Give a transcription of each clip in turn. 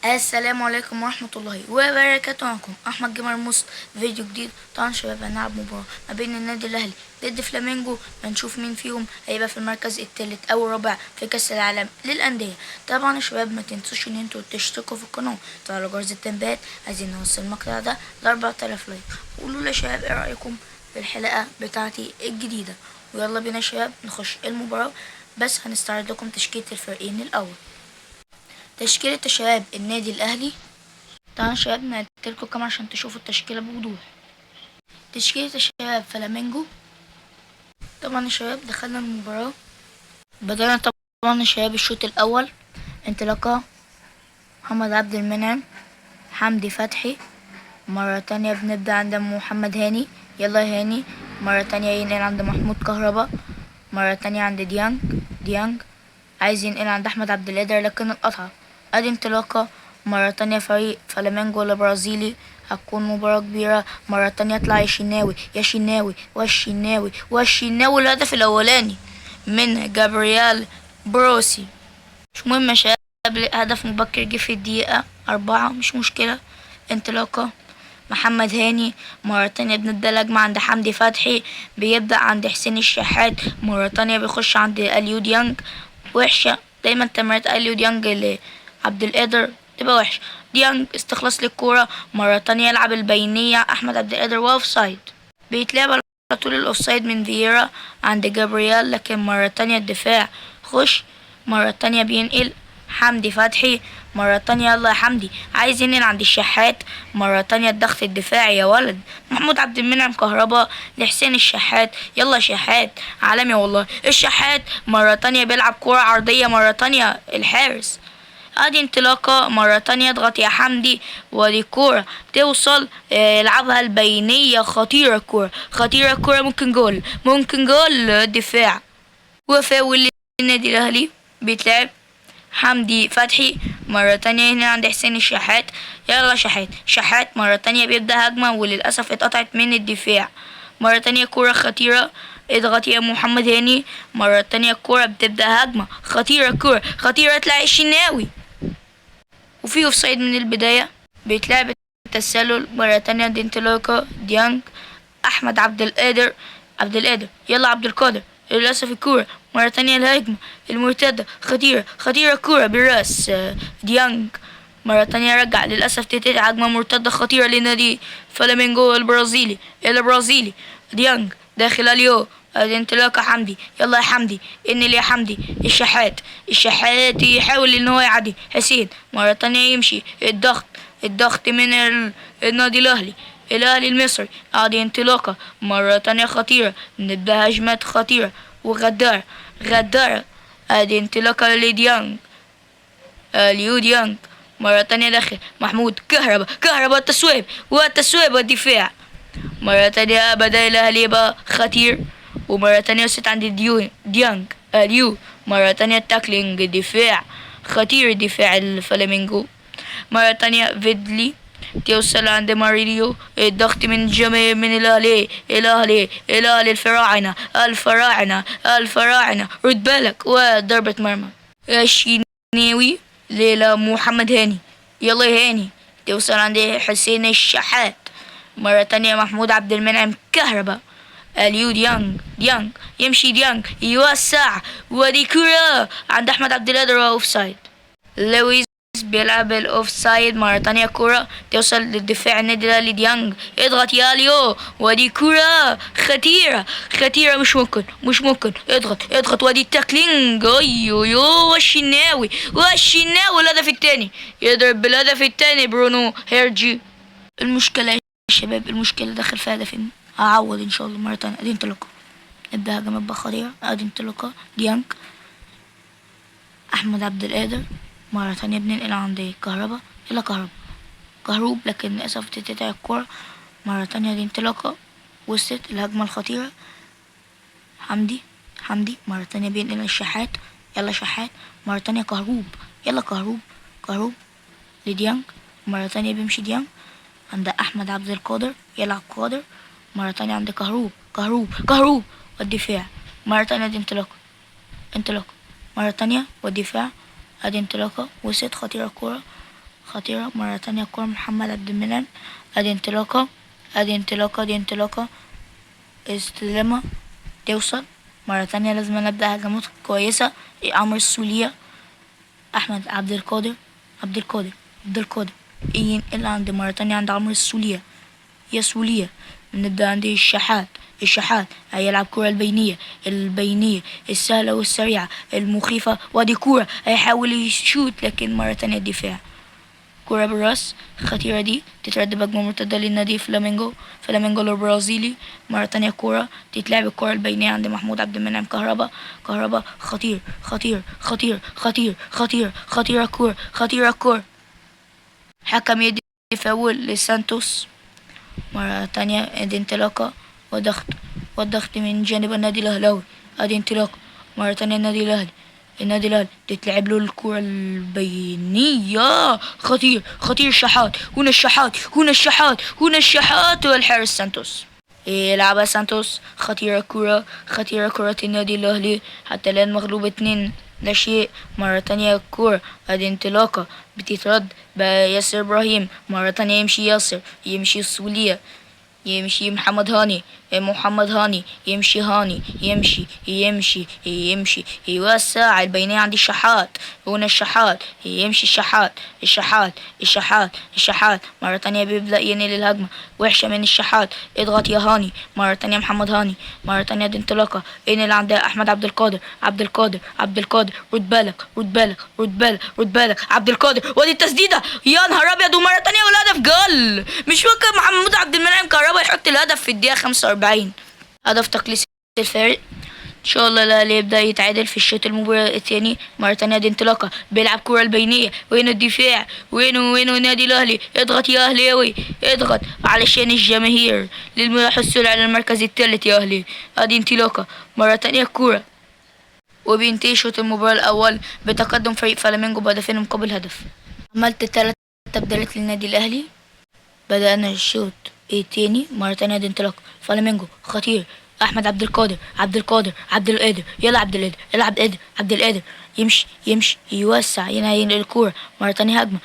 السلام عليكم ورحمة الله وبركاته. معكم أحمد جمال مصر، فيديو جديد. طبعا شباب هنلعب مباراة ما بين النادي الأهلي ضد فلامينجو، هنشوف مين فيهم هيبقى في المركز الثالث أو الرابع في كأس العالم للأندية. طبعا يا شباب ما تنسوش إن انتوا تشتركوا في القناة، تفعلوا جرس التنبيهات، عايزين نوصل المقطع ده ل4000 لايك. وقولوا لي يا شباب ايه رأيكم في الحلقة بتاعتي الجديدة. ويلا بينا يا شباب نخش المباراة، بس هنستعرض لكم تشكيلة الفريقين الأول. تشكيلة شباب النادي الأهلي، طبعا يا شباب نقلتلكوا كام عشان تشوفوا التشكيلة بوضوح. تشكيلة شباب فلامينجو، طبعا يا شباب دخلنا المباراة، بدأنا طبعا يا شباب الشوط الأول. انطلاقة محمد عبد المنعم، حمدي فتحي، مرة تانية بنبدأ عند محمد هاني، يلا يا هاني، مرة تانية ينقل عند محمود كهربا، مرة تانية عند ديانج عايز ينقل عند أحمد عبد القادر لكن القطعة. ادي انطلاقة مرة تانية فريق فلامينجو البرازيلي، هتكون مباراة كبيرة. مرة تانية يطلع يا شناوي الهدف الأولاني من جابرييل بروسي. مش مهم يا شباب، هدف مبكر جه في الدقيقة 4، مش مشكلة. انطلاقة محمد هاني، مرة تانية بنبدأ الهجمة عند حمدي فتحي، بيبدأ عند حسين الشحات، مرة تانية بيخش عند أليو ديانج. وحشة دايما تمريرات أليو ديانج لعبد القادر تبقى وحشة. ديانج استخلاص للكورة، مرة تانية يلعب البينية أحمد عبد القادر واوف سايد، بيتلعب على طول الأوفسايد من فييرا عند جابرييل، لكن مرة تانية الدفاع خش. مرة تانية بينقل حمدي فتحي، مرة تانية يلا يا حمدي عايز ينقل عند الشحات، مرة تانية الضغط الدفاعي يا ولد. محمود عبد المنعم كهربا لحسين الشحات، يلا شحات عالمي والله الشحات. مرة تانية بيلعب كورة عرضية، مرة تانية الحارس. ادي انطلاقة مرة تانية اضغط يا حمدي، ودي كورة توصل يلعبها البينية، خطيرة الكورة ممكن جول الدفاع وفاول للنادي الأهلي. بيتلعب حمدي فتحي، مرة تانية هنا عند حسين الشحات، يلا شحات مرة تانية بيبدأ هجمة وللأسف اتقطعت من الدفاع. مرة تانية كورة خطيرة، اضغط يا محمد هاني، مرة تانية الكورة بتبدأ هجمة خطيرة تلاقي الشناوي وفي اوفسايد من البداية. بيتلعب التسلل مرة تانية دي انطلاقة ديانج أحمد عبد القادر يلا عبد القادر، للأسف الكورة مرة تانية الهجمة المرتدة خطيرة الكورة بالراس ديانج، مرة تانية رجع للأسف تتقطع هجمة مرتدة خطيرة لنادي فلامينجو البرازيلي. ديانج داخل اليو، ادي انطلاقة حمدي، يلا يا حمدي انقل يا حمدي. الشحات يحاول ان هو يعدي حسين، مرة تانية يمشي الضغط من النادي الأهلي المصري. ادي انطلاقة مرة تانية خطيرة، نبدأ هجمات خطيرة وغدارة. ادي انطلاقة لديانج اليو ديانج، مرة تانية داخل محمود كهربا التسويب والدفاع. مرة تانية بدأ الأهلي يبقى خطير، ومرة تانية وصلت عند ديانج اليو، مرة تانية التاكلينج دفاع خطير دفاع الفلامينجو. مرة تانية فيدلي توصل عند ماريليو، الضغط من الجماهير من الأهلي الفراعنة رد بالك، وضربة مرمى الشناوي ليلى محمد هاني، يلا يا هاني توصل عند حسين الشحات، مرة تانية محمود عبد المنعم كهربا اليو ديانج يمشي ديانج يوسع، ودي كرة عند أحمد عبد القادر اوف سايد. لويس بيلعب الاوف سايد، مرة تانية كرة توصل للدفاع النادي الأهلي ديانج اضغط يا اليو، ودي كرة خطيرة مش ممكن اضغط ودي التاكلينج ايوه والشناوي الهدف التاني، يضرب بالهدف التاني برونو هيرجي. المشكلة يا شباب داخل في هدف، هعوض ان شاء الله مرة تانية. ادي انطلاقة نبدأ هجمات بقى خطيرة، ادي انطلاقة ديانج احمد عبد القادر، مرة تانية بننقل عند كهربا، يلا كهروب لكن للأسف تتقطع الكورة. مرة تانية دي انطلاقة وصلت الهجمة الخطيرة حمدي مرة تانية بينقل الشحات، يلا شحات، مرة تانية يلا كهروب لديانج، مرة تانية بيمشي ديانج عند أحمد عبد القادر، يلعب قادر، مرة تانية عند كهروب والدفاع. مرة تانية دي انطلاقة مرة تانية والدفاع، ادي انطلاقة وصلت خطيرة الكورة خطيرة. مرة تانية كرة محمد عبد المنعم، ادي انطلاقة، ادي انطلاقة، ادي انطلاقة، استلمها توصل. مرة تانية لازم نبدأ هجمات كويسة. عمرو السولية، احمد عبد القادر، عبد القادر ينقل عند مرة تانية عند عمرو السولية، يا سولية. نبدأ عند الشحات هيلعب كرة البينية السهلة والسريعة المخيفة، وادي كورة هيحاول يشوت لكن مرة تانية الدفاع. كرة بالراس خطيرة دي تترد بهجمة مرتدة للنادي فلامينجو البرازيلي. مرة تانية كرة تتلعب الكرة البينية عند محمود عبد المنعم كهربا خطير خطير خطير خطير خطير خطيرة كرة، خطيرة كرة. حكم يدي فاول لسانتوس. مرة تانية ادي انطلاقة والضغط من جانب النادي الأهلاوي، ادي انطلاقة. مرة تانية النادي الأهلي تتلعب له الكرة البينية، خطير الشحات، هنا الشحات والحارس سانتوس يلعبها سانتوس. خطيرة كرة النادي الأهلي، حتى الآن مغلوب 2-0. مرة تانية الكرة ادي انطلاقة بتترد بياسر إبراهيم. مرة تانية يمشي السولية، يمشي محمد هاني، يمشي يوسع البينية عند الشحات. هنا الشحات يمشي الشحات مرة تانية بيبدأ ينقل الهجمة وحشة من الشحات. اضغط يا هاني. مرة تانية محمد هاني. مرة تانية دي انطلاقة ينقل عند أحمد عبد القادر. رد بالك عبد القادر، ودي التسديدة يا نهار أبيض. ومرة تانية والهدف جول. مش ممكن محمود عبد المنعم كهربا يحط الهدف في الدقيقة 45. هدف تقليص الفارق. ان شاء الله الاهلي يبدا يتعادل في الشوط المباراة الثاني. مرة تانية دي انطلاقة بيلعب كرة البينية، وين الدفاع، وينه النادي الاهلي. اضغط يا اهلاوي، اضغط علشان الجماهير للحصول على المركز الثالث يا اهلي. ادي انطلاقة مرة تانية كرة، وبينتهي شوط المباراة الاول بتقدم فريق فلامينجو بهدفين مقابل هدف. عملت 3 تبديلات للنادي الاهلي. بدأنا الشوط التاني. مرة تانية دي انطلاقة فلامينجو خطير. احمد عبد القادر يلا عبد القادر يمشي يوسع ينهي الكورة. مرة تانية هجمة،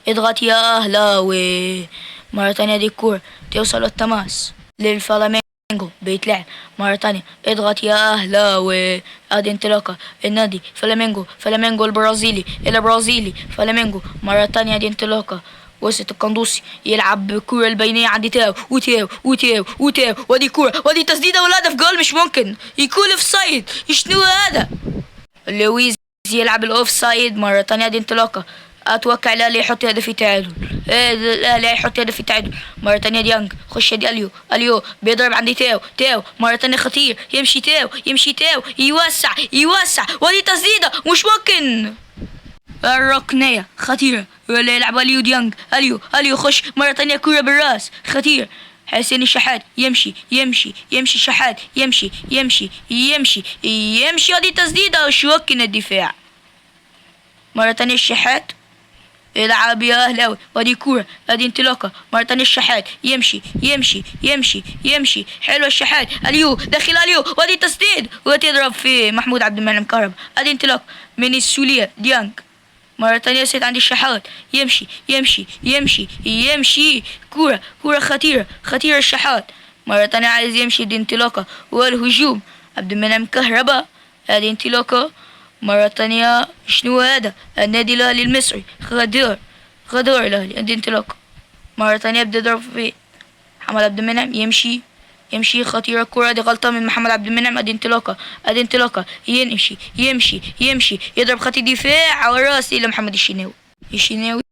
اضغط يا اهلاوي. مرة تانية دي الكورة توصل للتماس للفلامينجو بيتلعب. مرة تانية اضغط يا اهلاوي. ادي انطلاقة النادي فلامينجو البرازيلي فلامينجو. مرة تانية دي انطلاقة وسط القندوسي يلعب بالكرة البينية عند تاو ودي كرة، ودي تسديدة والهدف جول. مش ممكن يكون اوف سايد. شنو هذا؟ لويز يلعب الاوف سايد. مرة تانية دي انطلاقة اتوقع الاهلي يحط هدف التعادل. الاهلي هيحط هدف التعادل. مرة تانية ديانج خش دي اليو بيضرب عند تاو. مرة تانية خطير يمشي تاو يوسع ودي تسديدة مش ممكن. الركنية خطيرة ولا يلعب اليو خش. مرة تانية كرة بالراس خطير. حسين الشحات يمشي الشحات يمشي ودي تسديدة وشوكن الدفاع. مرة تانية الشحات يلعب يا اهلاوي ودي كورة ادي انطلاقة. مرة تانية الشحات يمشي حلوة الشحات. اليو داخل ودي تسديد وتضرب في محمود عبد المنعم كهربا. ادي انطلاقة من السولية ديانج. مرة تانية سيد عند الشحات يمشي كورة خطيرة الشحات. مرة تانية عايز يمشي دي انطلاقة والهجوم عبد المنعم كهربا. ادي انطلاقة مرة تانية. شنو هذا؟ النادي الاهلي المصري غدار الاهلي. ادي انطلاقة مرة تانية يبدأ يضرب في محمد عبد المنعم يمشي خطيرة الكرة دي غلطة من محمد عبد المنعم. ادي انطلاقة يمشي يضرب خط دفاع على راسي لمحمد الشناوي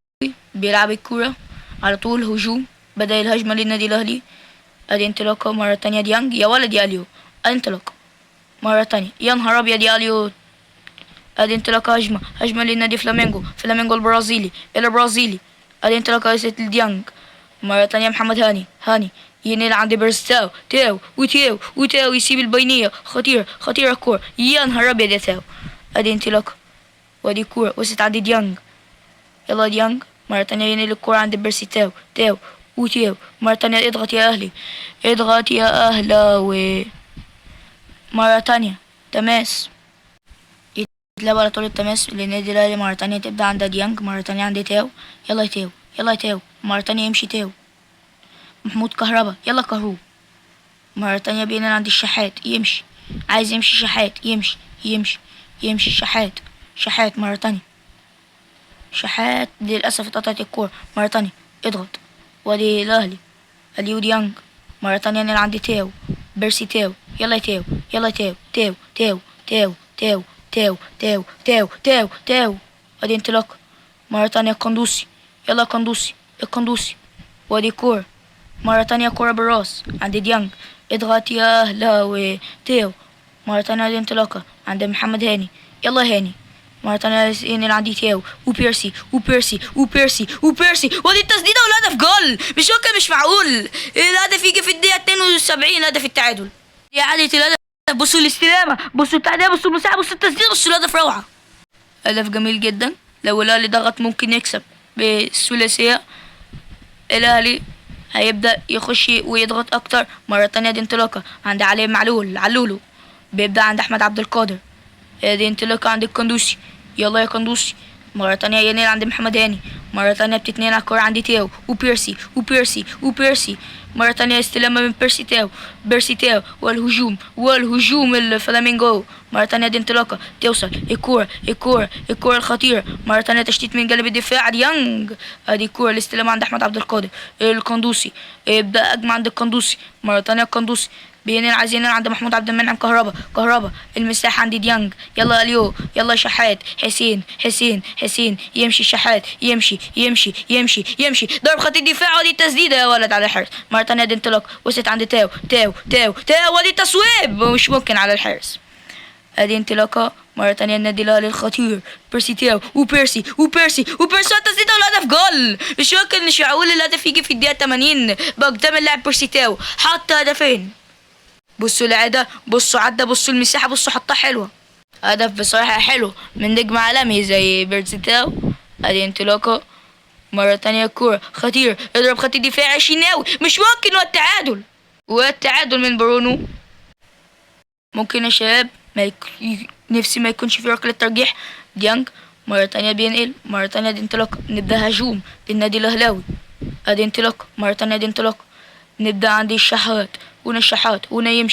بيلعب الكرة على طول هجوم. بدأ الهجمة للنادي الاهلي. ادي انطلاقة مرة تانية ديانج يا ولد يا اليو. ادي انطلاقة مرة تانية يا نهار ابيض يا اليو. ادي انطلاقة هجمة للنادي فلامينجو البرازيلي. ادي انطلاقة يسيت لديانج. مرة تانية محمد هاني ينقل عند برستاو تاو يسيب البينية خطيرة الكورة يا نهار ابيض يا تاو. ادي انطلاقة ودي كورة وسط عند ديانج. يلا ديانج. مرة تانية ينقل الكورة عند برسي تاو مرة تانية اضغط يا اهلاوي. مرة تانية تماس بتلعب على طول التماس للنادي الاهلي مرة تانية، تبدأ عند ديانج، مرة تانية عند تاو، يلا يا تاو، يلا يا تاو، مرة تانية يمشي تاو، محمود كهربا، يلا كهروب، مرة تانية بينقل عند الشحات، يمشي، عايز يمشي شحات، يمشي يمشي يمشي شحات، شحات مرة تانية، شحات للأسف اتقطعت الكورة، مرة تانية اضغط، وادي الأهلي، اليو ديانج، مرة تانية ينقل عند تاو، بيرسي تاو، يلا يا تاو، يلا يا تاو، تاو تاو تاو تاو تاو تاو تاو تاو تاو، ادي انطلاقة، مرة تانية القندوسي، يلا يا قندوسي، القندوسي، وادي كورة، مرة تانية كورة بالراس عند ديانج، اضغط يا هلاوي، تاو، مرة تانية ادي انطلاقة عند محمد هاني، يلا هاني، مرة تانية ينقل عندي تاو، وبيرسي وبيرسي وبيرسي وبيرسي، وادي التسديدة والهدف جول، مش ممكن، مش معقول، الهدف يجي في الدقيقة 72، هدف التعادل، يا عادة الهدف، بصوا الاستلامة، بصوا التعدية، بصوا المساحة، بصوا التسديد، بصوا الهدف، روعة، هدف جميل جدا، لو الاهلي ضغط ممكن يكسب بالثلاثية، الاهلي هيبدأ يخش ويضغط اكتر، مرة تانية دي انطلاقة عند علي معلول، علولو، بيبدأ عند احمد عبد القادر، دي انطلاقة عند القندوسي، يلا يا قندوسي، مرة تانية ينقل عند محمد هاني، مرة تانية بتتنقل على الكورة عند تاو، وبيرسي وبيرسي وبيرسي، مرة تانية استلامة من بيرسي تاو، بيرسي تاو، والهجوم الفلامينجو، مرة تانية دي انطلاقة توصل الكورة الخطيرة، مرة تانية تشتيت من جانب الدفاع ديانج، ادي الكورة الاستلام عند احمد عبد القادر، القندوسي، يبدأ اجمع عند القندوسي، مرة تانية القندوسي بينقل، عايز ينقل عند محمود عبد المنعم، كهربا المساحة عند ديانج، يلا اليو، يلا شحات، حسين يمشي شحات، يمشي ضرب خط الدفاع، ودي التسديدة يا ولد على الحارس، مرة تانية دي انطلاق، وصلت عند تاو، ودي تصويب مش ممكن على الحارس، ادي انطلاقة، مرة تانية النادي الاهلي الخطير، بيرسي تاو، وبيرسي التسديدة والهدف جول، مش ممكن، مش معقول الهدف يجي في الدقيقة 80 بقدام اللاعب بيرسي تاو، حط هدفين، بصوا العادة، بصوا عدى، بصوا المساحة، بصوا حطها حلوة، هدف بصراحة حلو من نجم عالمي زي بيرسي تاو، ادي انطلاقة، مرة تانية الكورة خطير، اضرب خط الدفاع الشناوي، مش ممكن، والتعادل من برونو، ممكن يا شباب نفسي ما يكونش في ركلة ترجيح، ديانج، مرة تانية بينقل، مرة تانية دي انطلاقة، نبدأ هجوم للنادي الأهلاوي، ادي انطلاقة، مرة تانية دي انطلاقة، نبدأ عند الشحات، هنا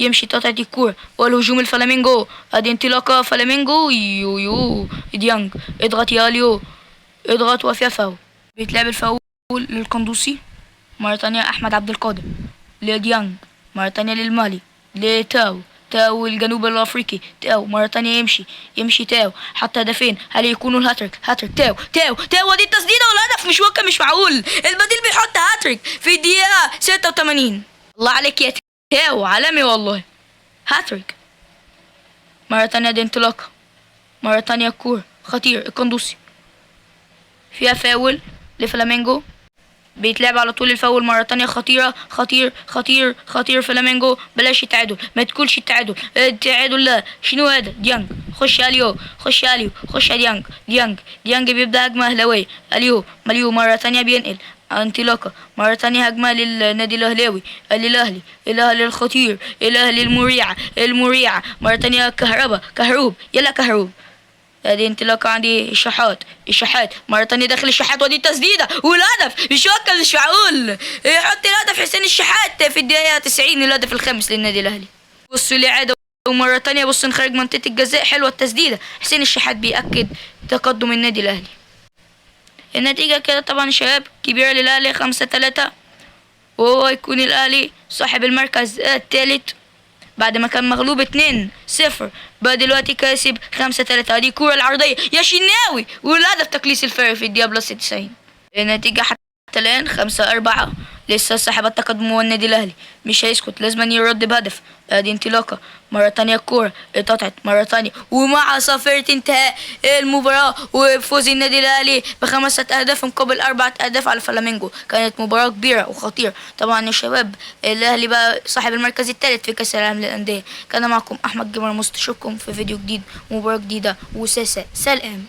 يمشي تقطع الكورة، والهجوم الفلامينجو، ادي انطلاقة فلامينجو، يو ديانج، اضغط يا اليو، اضغط وفيها فاول، بيتلعب الفاول للقندوسي، مرة تانية احمد عبد القادر، لديانج، مرة تانية للمالي، تاو الجنوب الافريقي، تاو مرة تانية يمشي تاو، حتى هدفين، هل يكونوا الهاتريك، تاو، ودي التسديدة والهدف، مش ممكن، مش معقول، البديل بيحط هاتريك في الدقيقة 86، الله عليك يا تاو، عالمي والله، هاتريك، مرة تانية دي انطلاقة، مرة تانية الكورة خطير، القندوسي، فيها فاول لفلامينجو، بيتلعب على طول الفاول، مرة تانية خطيرة، خطير فلامينجو، بلاش التعادل، ما تقولش التعادل لا، شنو هذا، ديانج، خش يا ديانج بيبدأ هجمة أهلاوية، ماليو مرة تانية بينقل، انطلاقة، مرة تانية هجمة للنادي الأهلاوي، الأهلي الخطير، الأهلي المريعة، مرة تانية كهروب، يلا كهروب، ادي انطلاقة عندي الشحات، مرة تانية داخل الشحات، ودي التسديدة والهدف، مش معقول، يحط الهدف حسين الشحات في الدقيقة 90، الهدف الخامس للنادي الأهلي، بصوا الإعادة، ومرة تانية بصوا من خارج منطقة الجزاء، حلوة التسديدة، حسين الشحات بيأكد تقدم النادي الأهلي، النتيجة كده طبعا شباب كبيرة للأهلي 5-3، وهو يكون الأهلي صاحب المركز الثالث بعد ما كان مغلوب 2-0، بقى دلوقتي كاسب 5-3، دي كورة العرضية يا شناوي، والهدف تقليص الفرق في الدقيقة بلس 90، النتيجة حتى الآن 5-4، لسه صاحب التقدم هو النادي الأهلي، مش هيسكت، لازم يرد بهدف، ادي انطلاقة، مرة تانية الكورة اتقطعت، مرة تانية، ومع صافرة انتهاء المباراة وفوز النادي الأهلي ب5 أهداف مقابل 4 أهداف على فلامينجو، كانت مباراة كبيرة وخطيرة طبعا يا شباب، الأهلي بقى صاحب المركز الثالث في كأس العالم للأندية، كان معكم أحمد جمال، مستشركم في فيديو جديد ومباراة جديدة، وسلام.